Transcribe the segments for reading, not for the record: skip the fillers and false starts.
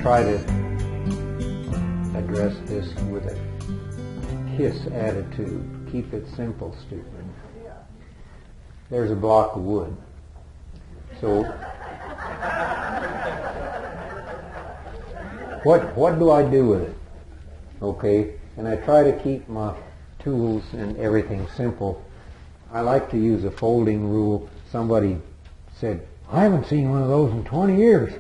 try to address this with a KISS attitude. Keep it simple, stupid. There's a block of wood. So what do I do with it? Okay, and I try to keep my tools and everything simple. I like to use a folding rule. Somebody said, I haven't seen one of those in 20 years.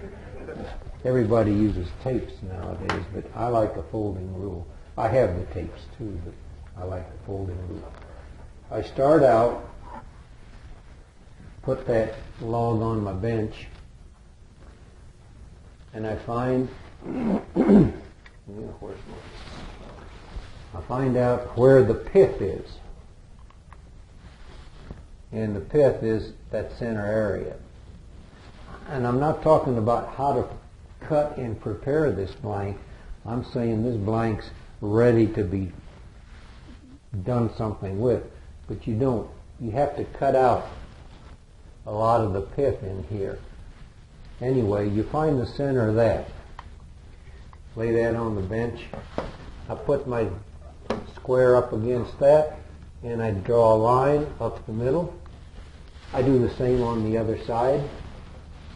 Everybody uses tapes nowadays, but I like a folding rule. I have the tapes too, but I like the folding rule. I start out, put that log on my bench, and I find out where the pith is. And the pith is that center area. And I'm not talking about how to cut and prepare this blank. I'm saying this blank's ready to be done something with. But you don't. You have to cut out a lot of the pith in here. Anyway, you find the center of that. Lay that on the bench. I put my square up against that, and I draw a line up the middle. I do the same on the other side.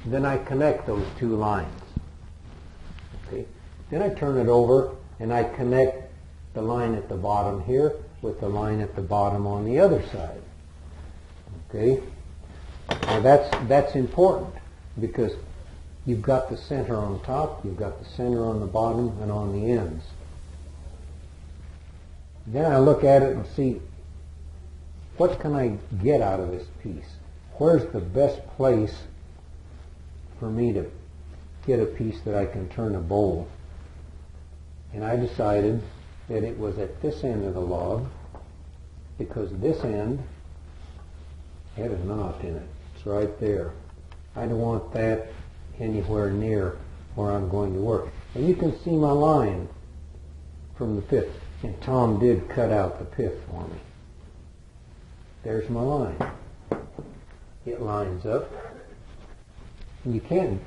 Then I connect those two lines. Okay. Then I turn it over, and I connect the line at the bottom here with the line at the bottom on the other side. Okay. Now that's important, because you've got the center on top, you've got the center on the bottom, and on the ends. Then I look at it and see, what can I get out of this piece? Where's the best place for me to get a piece that I can turn a bowl? And I decided that it was at this end of the log, because this end had a knot in it. It's right there. I don't want that anywhere near where I'm going to work. And you can see my line from the pith. And Tom did cut out the pith for me. There's my line. It lines up. And you can't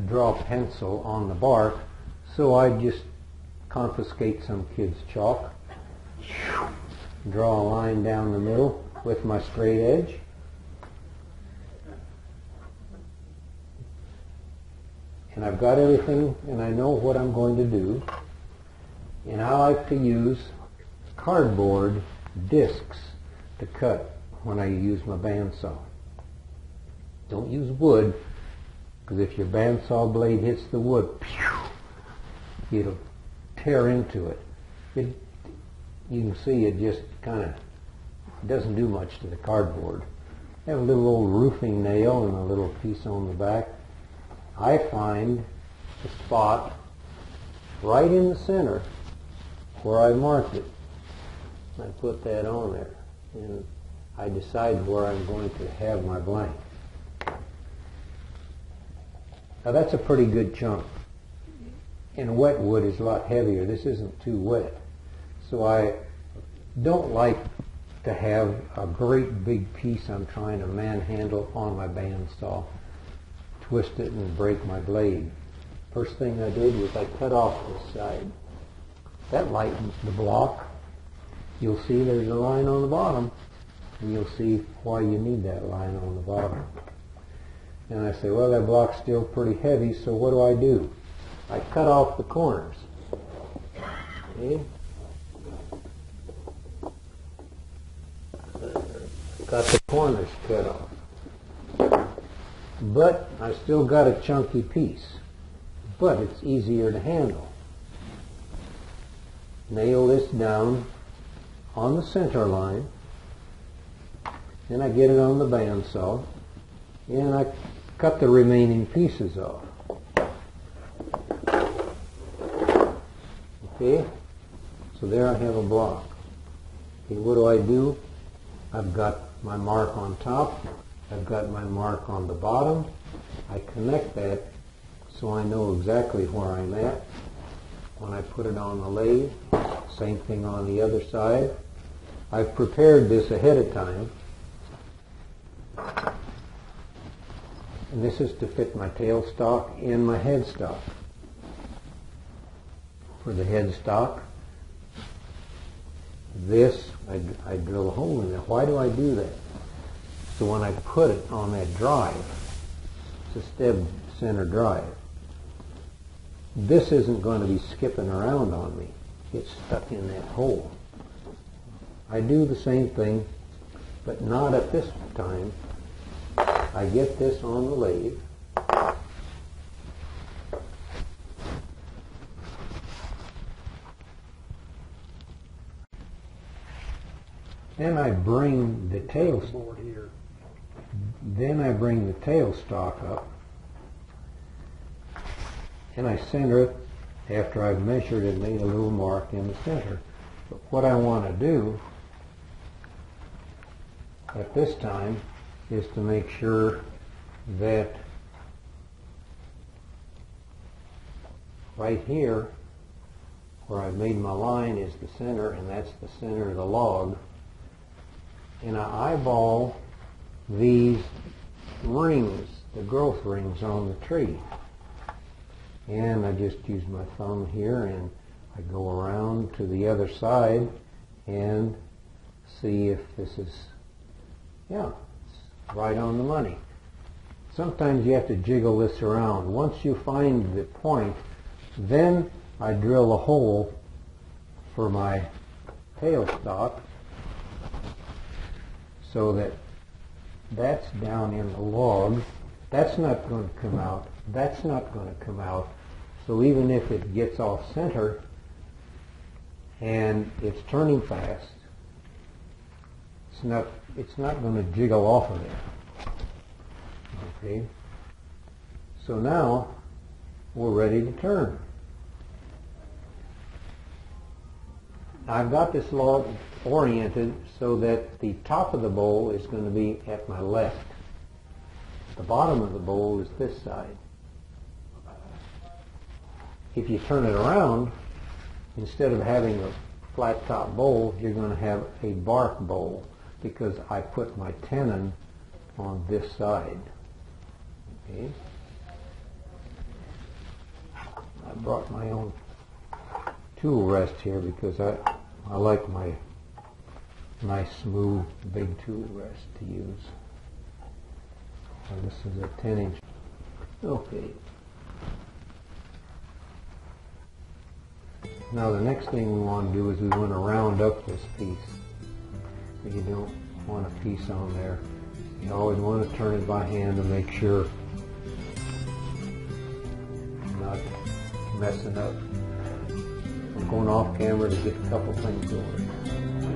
draw pencil on the bark, so I just confiscate some kid's chalk, draw a line down the middle with my straight edge, and I've got everything, and I know what I'm going to do. And I like to use cardboard discs to cut when I use my bandsaw. Don't use wood, because if your bandsaw blade hits the wood, it'll tear into it. You can see it just kind of doesn't do much to the cardboard. I have a little old roofing nail and a little piece on the back. I find the spot right in the center where I marked it. I put that on there, and I decide where I'm going to have my blank. Now that's a pretty good chunk. And wet wood is a lot heavier. This isn't too wet. So I don't like to have a great big piece I'm trying to manhandle on my bandsaw, twist it and break my blade. First thing I did was I cut off this side. That lightens the block. You'll see there's a line on the bottom, and you'll see why you need that line on the bottom. And I say, well, that block's still pretty heavy, so what do? I cut off the corners. Okay? Got the corners cut off. But I still got a chunky piece. But it's easier to handle. Nail this down on the center line. Then I get it on the bandsaw. And I cut the remaining pieces off. Okay? So there I have a block. Okay, what do? I've got my mark on top. I've got my mark on the bottom. I connect that so I know exactly where I'm at. When I put it on the lathe, same thing on the other side. I've prepared this ahead of time. And this is to fit my tailstock and my headstock. for the headstock. This, I drill a hole in it. Why do I do that? So when I put it on that drive, it's a steb center drive, this isn't going to be skipping around on me. It's stuck in that hole. I do the same thing, but not at this time. I get this on the lathe. Then I bring the tail tailstock up, and I center it after I've measured and made a little mark in the center. But what I want to do at this time is to make sure that right here where I've made my line is the center, and that's the center of the log. And I eyeball these rings, the growth rings on the tree. And I just use my thumb here and I go around to the other side and see if this is, yeah, it's right on the money. Sometimes you have to jiggle this around. Once you find the point, then I drill a hole for my tailstock so that that's down in the log. That's not going to come out. That's not going to come out. So even if it gets off center and it's turning fast, it's not going to jiggle off of there. Okay. So now we're ready to turn. I've got this log oriented so that the top of the bowl is going to be at my left. The bottom of the bowl is this side. If you turn it around, instead of having a flat top bowl, you're going to have a bark bowl because I put my tenon on this side. Okay. I brought my own tool rest here because I like my nice smooth big tool rest to use. And this is a 10-inch. Okay. Now the next thing we want to do is we want to round up this piece. You don't want a piece on there. You always want to turn it by hand to make sure you're not messing up. I'm going off camera to get a couple things over.